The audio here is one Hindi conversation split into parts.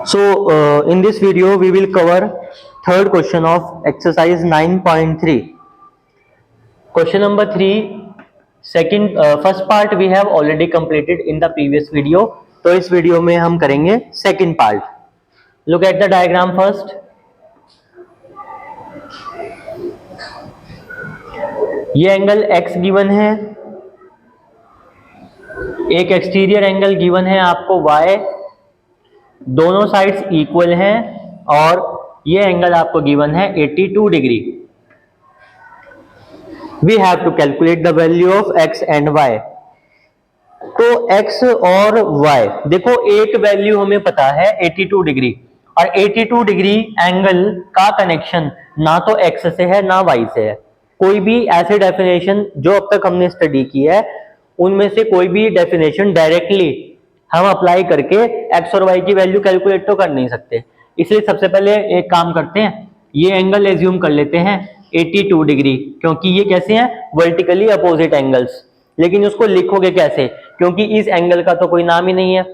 In this video we will cover third question of exercise 9.3. Question number 3, first part we have already completed in the previous video. तो इस वीडियो में हम करेंगे second part. Look at the diagram first. ये एंगल x गिवन है, एक एक्सटीरियर एंगल गिवन है आपको y, दोनों साइड्स इक्वल हैं और ये एंगल आपको गिवन है 82 degree. We have to calculate the value of x and y. तो x और y, देखो एक वैल्यू हमें पता है 82 डिग्री, और 82 डिग्री एंगल का कनेक्शन ना तो x से है ना y से है. कोई भी ऐसे डेफिनेशन जो अब तक हमने स्टडी की है उनमें से कोई भी डेफिनेशन डायरेक्टली हम अप्लाई करके x और y की वैल्यू कैलकुलेट तो कर नहीं सकते. इसलिए सबसे पहले एक काम करते हैं, ये एंगल एज्यूम कर लेते हैं 82 डिग्री, क्योंकि ये कैसे हैं, वर्टिकली अपोजिट एंगल्स. लेकिन उसको लिखोगे कैसे, क्योंकि इस एंगल का तो कोई नाम ही नहीं है,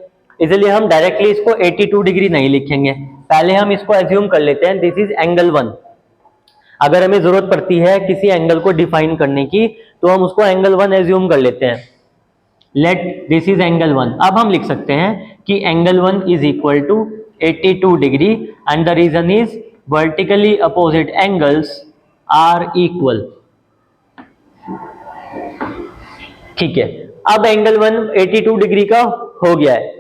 इसलिए हम डायरेक्टली इसको 82 डिग्री नहीं लिखेंगे. पहले हम इसको एज्यूम कर लेते हैं दिस इज एंगल 1. अगर हमें जरूरत पड़ती है किसी एंगल को डिफाइन करने की तो हम उसको एंगल 1 एज्यूम कर लेते हैं. Let this is angle 1. अब हम लिख सकते हैं कि angle 1 is equal to 82 degree and the reason is vertically opposite angles are equal. ठीक है, अब एंगल 1 82 डिग्री का हो गया है.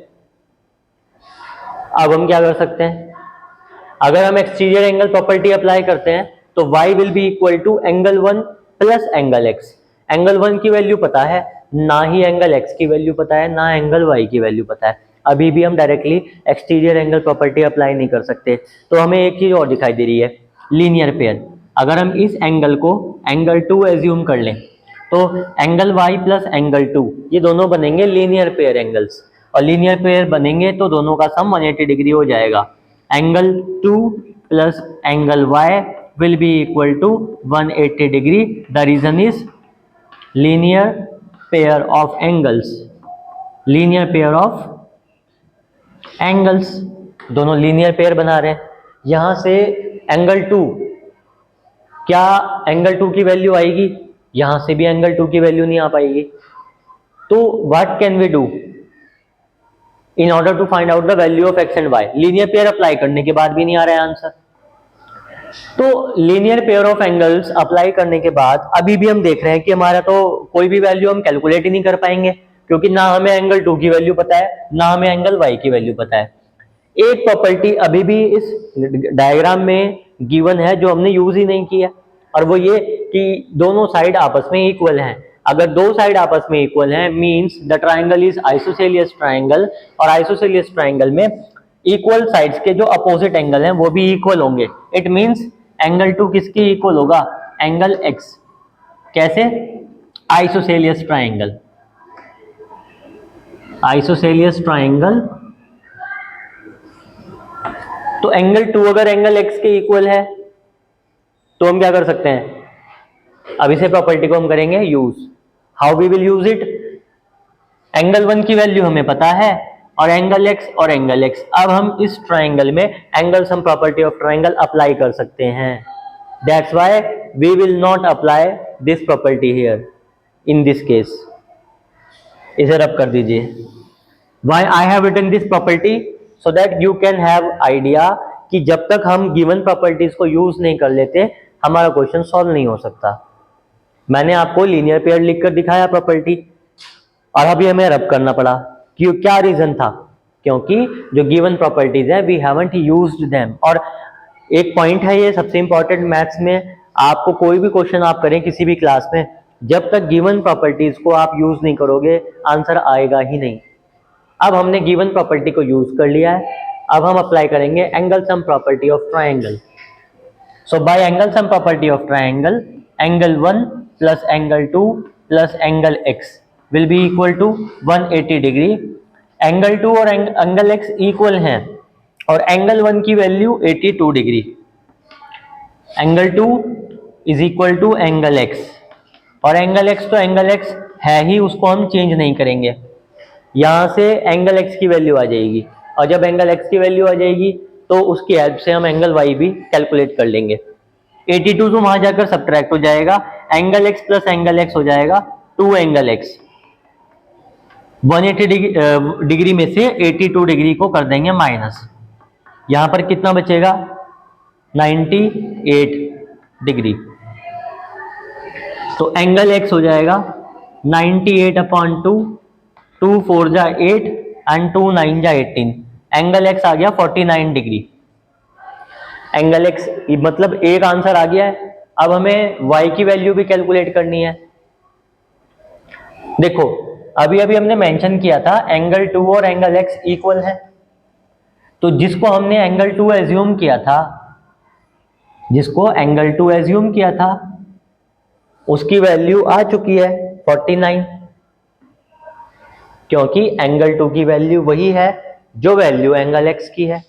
अब हम क्या कर सकते हैं, अगर हम एक्सटीरियर एंगल प्रॉपर्टी अप्लाई करते हैं तो y will be equal to angle 1 plus angle x. Angle 1 की वैल्यू पता है, ना ही एंगल x की वैल्यू पता है, ना एंगल y की वैल्यू पता है. अभी भी हम directly exterior angle property apply नहीं कर सकते. तो हमें एक चीज और दिखाई दे रही है, लीनियर पेयर. अगर हम इस एंगल को एंगल 2 एज्यूम कर लें तो एंगल y प्लस एंगल 2 ये दोनों बनेंगे लीनियर पेयर एंगल्स, और लीनियर पेयर बनेंगे तो दोनों का सम 180 डिग्री हो जाएगा. Angle 2 plus angle y will be equal to 180 degree. The reason is linear pair of angles. Linear pair of angles, दोनों linear pair बना रहे हैं. यहां से एंगल 2, क्या एंगल 2 की वैल्यू आएगी, यहां से भी एंगल 2 की वैल्यू नहीं आ पाएगी. तो what can we do in order to find out the value of x and y. Linear pair apply करने के बाद भी नहीं आ रहा है आंसर. तो linear pair of angles apply करने के बाद अभी भी हम देख रहे हैं कि हमारा तो कोई भी वैल्यू हम कैलकुलेट ही नहीं कर पाएंगे, क्योंकि ना हमें एंगल 2 की वैल्यू पता है, ना हमें एंगल y की वैल्यू पता है. एक प्रॉपर्टी अभी भी इस डायग्राम में गिवन है जो हमने यूज ही नहीं किया, और वो ये कि दोनों साइड आपस में इक्वल हैं. अगर दो साइड आपस में इक्वल हैं means the triangle is isosceles triangle, और आइसोसेलियस ट्राइंगल में इक्वल साइड्स के जो अपोजिट एंगल हैं वो भी इक्वल होंगे. इट मींस एंगल 2 किसके इक्वल होगा, एंगल x. कैसे, आइसोसेलियस ट्राइंगल. आइसोसेलियस ट्राइंगल, तो एंगल 2 अगर एंगल x के इक्वल है तो हम क्या कर सकते हैं, अब इसे प्रॉपर्टी को हम करेंगे use. How we will use it, angle 1 की वैल्यू हमें पता है और एंगल x और एंगल x. अब हम इस ट्राइंगल में angle sum property of triangle apply कर सकते हैं. That's why we will not apply this property here in this case. इसे रब कर दीजिए. Why I have written this property, so that you can have idea कि जब तक हम गिवन प्रॉपर्टीज को यूज नहीं कर लेते हमारा क्वेश्चन सॉल्व नहीं हो सकता. मैंने आपको लीनियर पेयर लिखकर दिखाया प्रॉपर्टी, और अभी हमें रब करना पड़ा. क्यों, क्या रीजन था, क्योंकि जो गिवन प्रॉपर्टीज है वी हैवंट यूज्ड देम. और एक पॉइंट है ये सबसे इंपॉर्टेंट मैथ्स में, आपको कोई भी क्वेश्चन आप करें किसी भी क्लास में, जब तक गिवन प्रॉपर्टीज को आप यूज नहीं करोगे आंसर आएगा ही नहीं. अब हमने गिवन प्रॉपर्टी को यूज कर लिया है, अब हम अप्लाई करेंगे angle sum property of triangle. So bye angle sum property of triangle, angle 1 plus angle 2 plus angle x will be equal to 180 degree. Angle 2 और एंगल x इक्वल हैं और एंगल 1 की value 82 degree. Angle 2 is equal to angle x, और एंगल x तो एंगल x है ही, उसको हम चेंज नहीं करेंगे. यहां से एंगल x की वैल्यू आ जाएगी और जब एंगल x की वैल्यू आ जाएगी तो उसकी हेल्प से हम एंगल y भी कैलकुलेट कर लेंगे। 82 तो वहां जाकर सब्ट्रैक्ट हो जाएगा, angle x plus angle x हो जाएगा 2 एंगल x। 180 डिग्री में से 82 डिग्री को कर देंगे माइनस, यहां पर कितना बचेगा 98 डिग्री। तो एंगल x हो जाएगा 98/2, 2 4 जा 8 एंड 2 9 जा 18, एंगल x आ गया 49 डिग्री। एंगल x मतलब एक आंसर आ गया है। अब हमें y की वैल्यू भी कैलकुलेट करनी है। देखो अभी अभी हमने मेंशन किया था एंगल 2 और एंगल x इक्वल है, तो जिसको हमने एंगल 2 एज्यूम किया था, उसकी वैल्यू आ चुकी है 49, क्योंकि एंगल 2 की वैल्यू वही है जो वैल्यू एंगल x की है,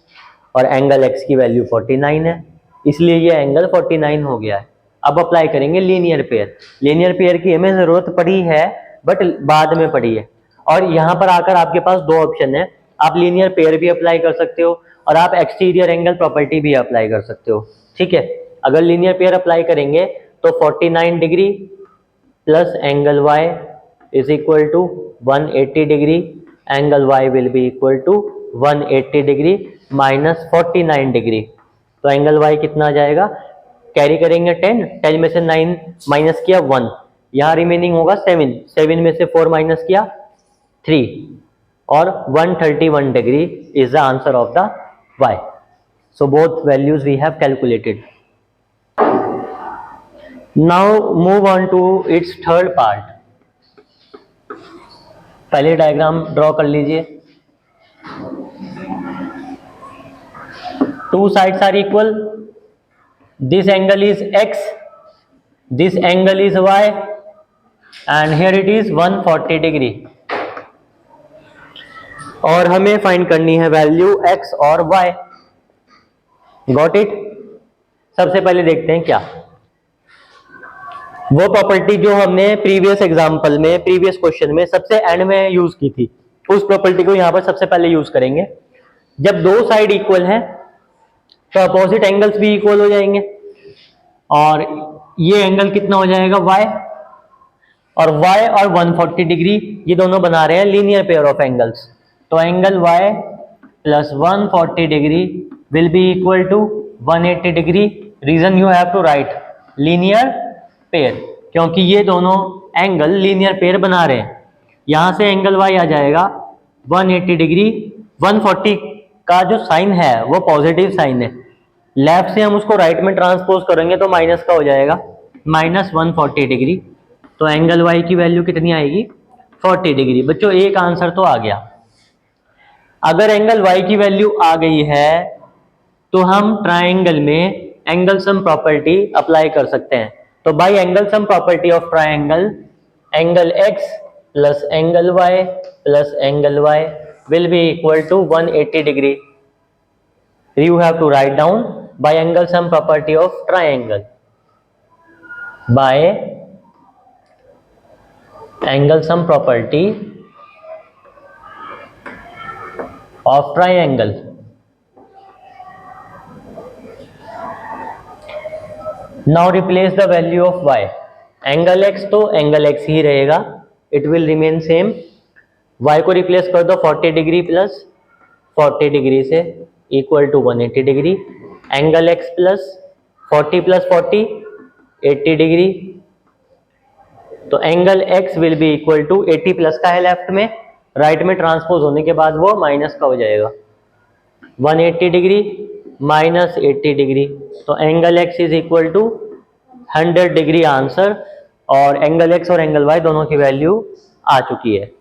और एंगल x की वैल्यू 49 है, इसलिए ये एंगल 49 हो गया है। अब अप्लाई करेंगे लीनियर पेयर। लीनियर पेयर की हमें जरूरत पड़ी है बट बाद में पड़ी है, और यहां पर आकर आपके पास दो ऑप्शन है, आप लीनियर पेयर भी अप्लाई कर सकते हो और आप एक्सटीरियर एंगल प्रॉपर्टी भी अप्लाई कर सकते हो। ठीक है, अगर लीनियर पेयर अप्लाई करेंगे तो 49 degree plus angle y is equal to 180 degree, angle y will be equal to 180 degree minus 49 degree. तो एंगल y कितना आ जाएगा, कैरी करेंगे 10 में से 9 माइनस किया 1, यहाँ रिमेनिंग होगा 7 में से 4 माइनस किया 3, और 131 degree is the answer of the y. So both values we have calculated. Now move on to its third part. पहले डायग्राम ड्रॉ कर लीजिए। Two sides are equal. This angle is x, this angle is y, and here it is 140 degree. और हमें फाइंड करनी है वैल्यू x और y। Got it? सबसे पहले देखते हैं क्या वो प्रॉपर्टी जो हमने प्रीवियस एग्जांपल में, प्रीवियस क्वेश्चन में सबसे एंड में यूज की थी, उस प्रॉपर्टी को यहां पर सबसे पहले यूज करेंगे। जब दो साइड इक्वल हैं तो अपोजिट एंगल्स भी इक्वल हो जाएंगे, और ये एंगल कितना हो जाएगा y, और y और 140 डिग्री ये दोनों बना रहे हैं लीनियर पेयर ऑफ एंगल्स। तो angle y plus 140 degree will be equal to 180 degree. Reason you have to write linear pair, क्योंकि ये दोनों एंगल लीनियर पेयर बना रहे हैं। यहां से एंगल y आ जाएगा 180 डिग्री, 140 का जो साइन है वो पॉजिटिव साइन है, लेफ्ट से हम उसको राइट में ट्रांसपोज करेंगे तो माइनस का हो जाएगा, माइनस 140 डिग्री। तो एंगल y की वैल्यू कितनी आएगी 40 डिग्री। बच्चों एक आंसर तो आ गया। अगर एंगल y की वैल्यू आ गई है तो हम ट्राइंगल में एंगल सम प्रॉपर्टी अप्लाई कर सकते हैं। तो by angle sum property of triangle, angle x plus angle y plus angle y will be equal to 180 degree. You have to write down by angle sum property of triangle, by angle sum property of triangle, now replace the value of y। Angle x तो एंगल x ही रहेगा, it will remain same। y को रिप्लेस कर दो 40 डिग्री प्लस 40 डिग्री से equal to 180 degree. Angle x plus 40 plus 40 80 degree. तो angle x will be equal to 80 plus का है लेफ्ट में, राइट में ट्रांसपोज होने के बाद वो माइनस का हो जाएगा, 180 डिग्री माइनस 80 डिग्री। तो angle x is equal to 100 degree answer, और एंगल x और एंगल y दोनों की वैल्यू आ चुकी है।